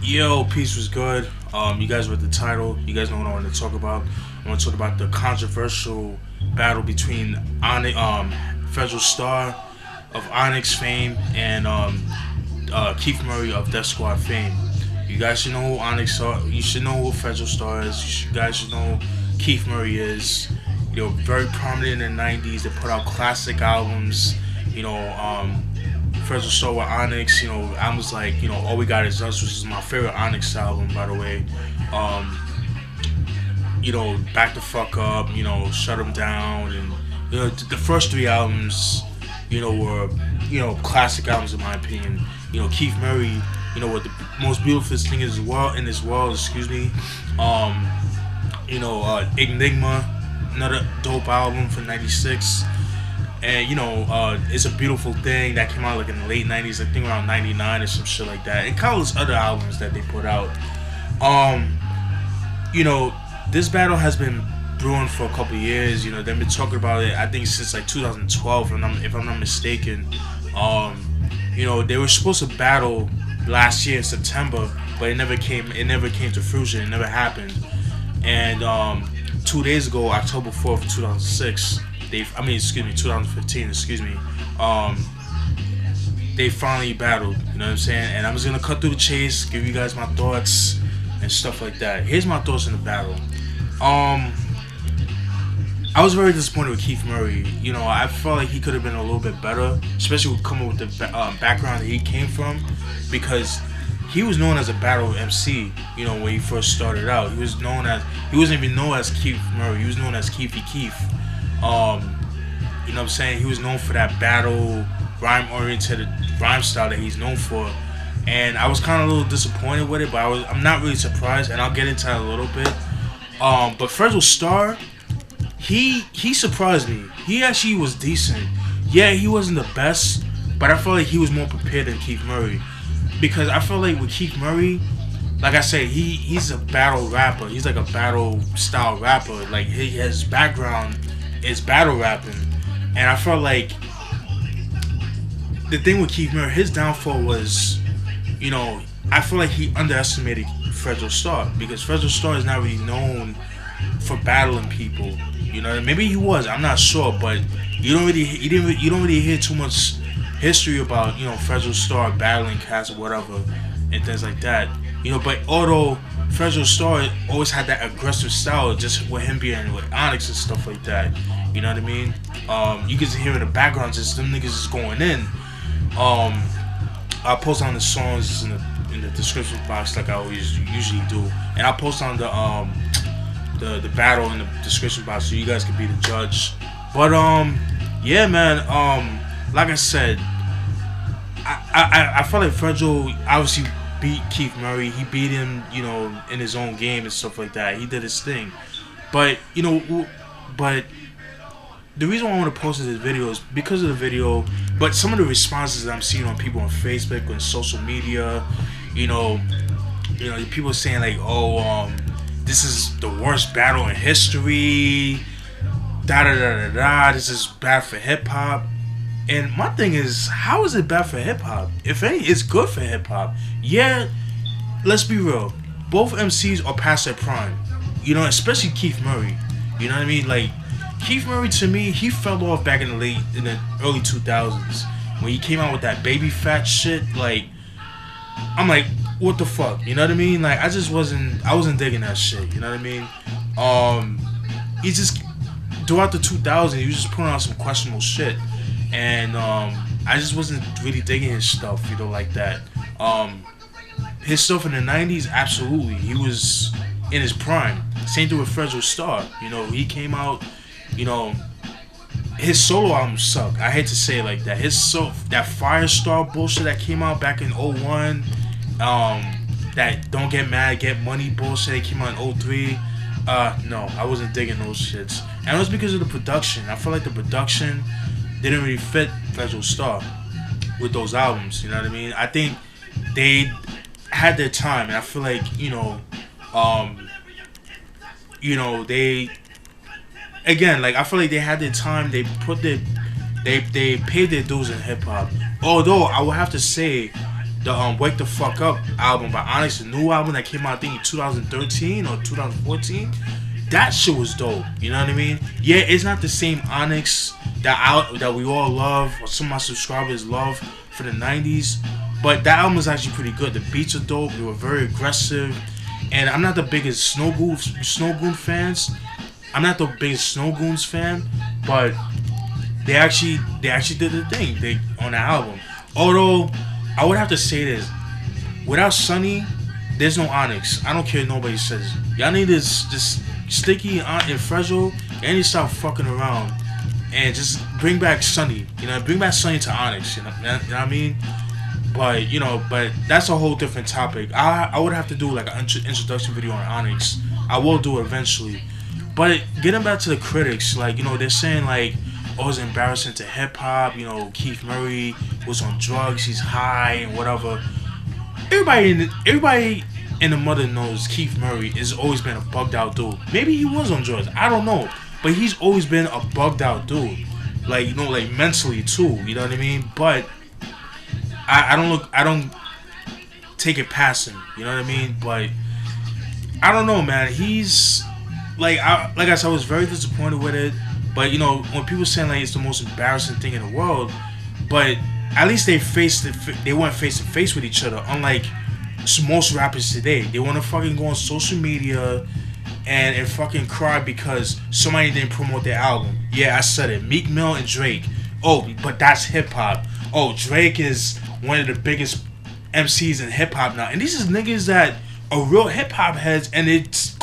Yo, peace was good. You guys read the title. You guys know what I want to talk about. I want to talk about the controversial battle between Fredro Starr of Onyx fame and Keith Murray of Death Squad fame. You guys should know who Onyx are. You should know who Fredro Starr is. You guys should know who Keith Murray is. Very prominent in the '90s. They put out classic albums. You know, Fredro Starr with Onyx. Albums like All We Got Is Us, which is my favorite Onyx album, by the way. Um, Back the Fuck Up. Shut 'Em Down, and the first three albums, were classic albums in my opinion. Keith Murray, what the most beautiful thing is in this world, excuse me. Enigma, another dope album from '96. And It's a Beautiful Thing that came out like in the late '90s, I think around '99 or some shit like that. And countless other albums that they put out. This battle has been brewing for a couple of years. They've been talking about it, I think, since like 2012, if I'm not mistaken. They were supposed to battle last year in September, but it never came to fruition. It never happened. And 2 days ago, October 4th, 2006, 2015, they finally battled, you know what I'm saying? And I'm just gonna cut through the chase, give you guys my thoughts and stuff like that. Here's my thoughts on the battle. I was very disappointed with Keith Murray. I felt like he could have been a little bit better, especially with coming with the background that he came from, because he was known as a battle MC. When he first started out, he wasn't even known as Keith Murray. He was known as Keefy Keith. You know what I'm saying? He was known for that battle, rhyme-oriented rhyme style that he's known for. And I was kind of a little disappointed with it, but I'm not really surprised, and I'll get into that a little bit. But Fredro Starr, he surprised me. He actually was decent. Yeah, he wasn't the best, but I felt like he was more prepared than Keith Murray. Because I felt like with Keith Murray, like I said, he's a battle rapper. He's like a battle style rapper. Like his background is battle rapping. And I felt like the thing with Keith Murray, his downfall was, I feel like he underestimated Fredro Starr, because Fredro Starr is not really known for battling people. Maybe he was, I'm not sure, but you don't really hear too much history about Fredro Starr battling cats or whatever and things like that. But although Fredro Starr always had that aggressive style, just with him being with Onyx and stuff like that. You know what I mean? You can hear in the background just them niggas is going in. I'll post on the songs in the description box like I always usually do, and I'll post on the battle in the description box so you guys can be the judge. But yeah, man. Like I said, I felt like Fredro obviously beat Keith Murray. He beat him, in his own game and stuff like that. He did his thing. But the reason why I want to post this video is because of the video, but some of the responses that I'm seeing on people on Facebook and social media, people saying like, oh, this is the worst battle in history, this is bad for hip hop. And my thing is, how is it bad for hip hop? If any, it's good for hip hop. Yeah, let's be real. Both MCs are past their prime. Especially Keith Murray. You know what I mean? Like, Keith Murray, to me, he fell off back in the early 2000s when he came out with that baby fat shit. Like, I'm like, what the fuck? You know what I mean? Like, I wasn't digging that shit. You know what I mean? He just, throughout the 2000s, he was just putting out some questionable shit. And I just wasn't really digging his stuff, like that. His stuff in the 90s, absolutely. He was in his prime. Same thing with Fredro Starr. He came out, his solo albums suck. I hate to say it like that. That Firestar bullshit that came out back in '01, that Don't Get Mad, Get Money bullshit that came out in '03. No, I wasn't digging those shits. And it was because of the production. I feel like the production didn't really fit Fredro Starr with those albums. You know what I mean? I think they had their time, and I feel like they, again, like, I feel like they had their time. They paid their dues in hip hop. Although I would have to say the Wake the Fuck Up album by Onyx, the new album that came out I think in 2013 or 2014. That shit was dope. You know what I mean? Yeah, it's not the same Onyx that we all love, or some of my subscribers love for the 90s. But that album is actually pretty good. The beats are dope. They were very aggressive. And I'm not the biggest Snow Goon fans. I'm not the biggest Snow Goons fan, but they actually did the thing on the album. Although I would have to say this: without Sonny, there's no Onyx. I don't care what nobody says. Y'all need this Sticky and Fredro. Y'all need to stop fucking around and just bring back Sonny. You know, bring back Sonny to Onyx. You know what I mean? But but that's a whole different topic. I would have to do like an introduction video on Onyx. I will do it eventually. But getting back to the critics, like they're saying like, oh, it's embarrassing to hip hop. Keith Murray was on drugs. He's high and whatever. Everybody in the mother knows Keith Murray has always been a bugged out dude. Maybe he was on drugs. I don't know, but he's always been a bugged out dude. Like like mentally too. You know what I mean? But I don't take it past him. You know what I mean? But I don't know, man. He's like I said, I was very disappointed with it. But when people saying like it's the most embarrassing thing in the world, but at least they went face to face with each other. Unlike most rappers today, they want to fucking go on social media and fucking cry because somebody didn't promote their album. Yeah, I said it. Meek Mill and Drake. Oh, but that's hip hop. Oh, Drake is one of the biggest MCs in hip hop now, and these is niggas that are real hip hop heads, and it's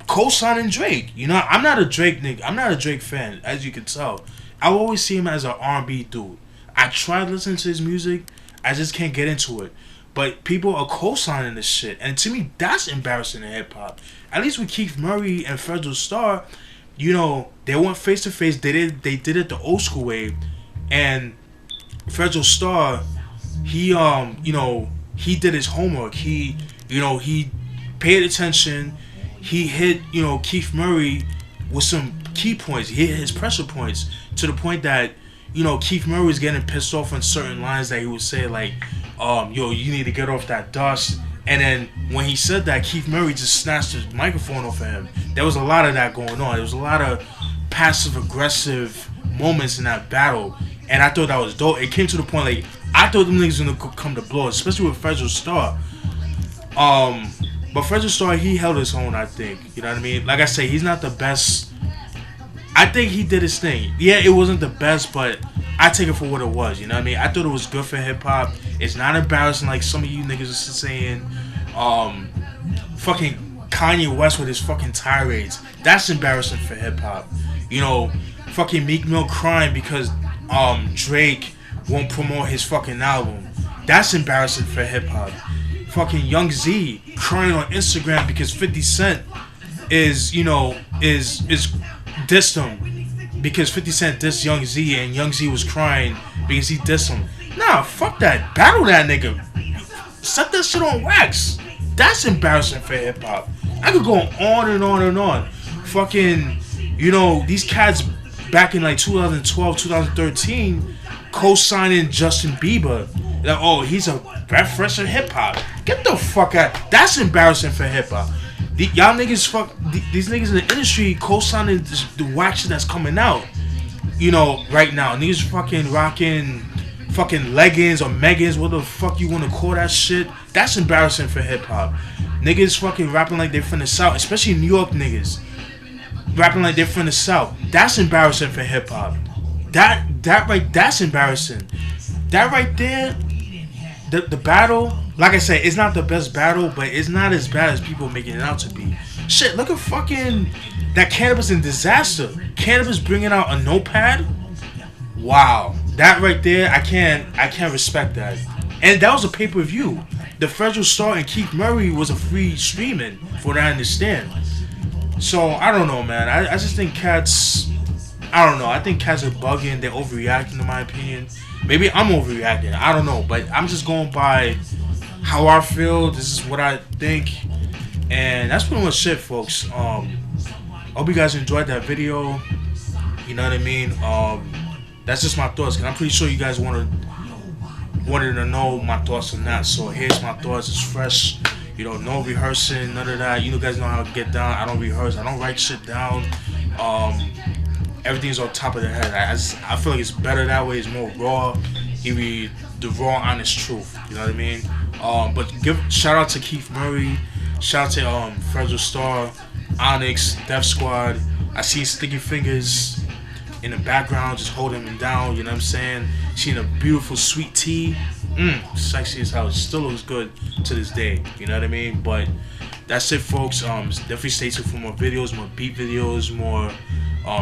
co-signing Drake. I'm not a Drake nigga. I'm not a Drake fan, as you can tell. I always see him as an R&B dude. I tried listening to his music, I just can't get into it. But people are co-signing this shit, and to me, that's embarrassing in hip hop. At least with Keith Murray and Fredro Starr, they went face to face. They did it the old school way, and Fredro Starr, he did his homework. He paid attention. He hit Keith Murray with some key points. He hit his pressure points to the point that Keith Murray was getting pissed off on certain lines that he would say like, yo, you need to get off that dust. And then when he said that, Keith Murray just snatched his microphone off of him. There was a lot of that going on. There was a lot of passive aggressive moments in that battle. And I thought that was dope. It came to the point like I thought them niggas gonna come to blows, especially with Fredro Starr. But Fredro Starr, he held his own, I think. You know what I mean? Like I say, he's not the best. I think he did his thing. Yeah, it wasn't the best, but I take it for what it was. You know what I mean? I thought it was good for hip hop. It's not embarrassing like some of you niggas are saying. Fucking Kanye West with his fucking tirades. That's embarrassing for hip hop. Fucking Meek Mill crying because Drake won't promote his fucking album. That's embarrassing for hip hop. Fucking Young Z crying on Instagram because 50 Cent is dissed him because 50 Cent dissed Young Z and Young Z was crying because he dissed him. Nah, fuck that. Battle that nigga. Set that shit on wax. That's embarrassing for hip hop. I could go on and on and on. Fucking, these cats back in like 2012, 2013 co-signing Justin Bieber. Like, oh, he's a breath fresh of hip hop. Get the fuck out. That's embarrassing for hip hop. Y'all niggas these niggas in the industry co-signing the whack shit that's coming out. Right now. Niggas fucking rocking fucking leggings or meggings, what the fuck you want to call that shit. That's embarrassing for hip hop. Niggas fucking rapping like they're from the South, especially New York niggas. Rapping like they're from the South. That's embarrassing for hip hop. That's embarrassing. That right there, the battle, like I said, it's not the best battle, but it's not as bad as people making it out to be. Shit, look at fucking that Cannabis and Disaster. Cannabis bringing out a notepad. Wow, that right there, I can't respect that. And that was a pay-per-view. The Fredro Starr and Keith Murray was a free streaming, for what I understand. So I don't know, man. I just think cats. I don't know. I think cats are bugging. They're overreacting, in my opinion. Maybe I'm overreacting. I don't know. But I'm just going by how I feel. This is what I think. And that's pretty much it, folks. Hope you guys enjoyed that video. You know what I mean? That's just my thoughts. Cause I'm pretty sure you guys want to wanted to know my thoughts on that. So here's my thoughts. It's fresh. You know, no rehearsing, none of that. You guys know how to get down. I don't rehearse. I don't write shit down. Everything's on top of the head. I feel like it's better that way. It's more raw. Give me the raw, honest truth. You know what I mean? But shout out to Keith Murray. Shout out to Fredro Starr, Onyx, Def Squad. I see Sticky Fingers in the background just holding him down. You know what I'm saying? Seeing a beautiful sweet tea. Sexy as hell. It still looks good to this day. You know what I mean? But that's it, folks. Definitely stay tuned for more videos, more beat videos, more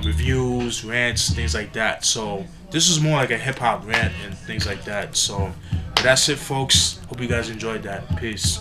reviews, rants, things like that. So this is more like a hip hop rant and things like that. So but that's it, folks. Hope you guys enjoyed that. Peace.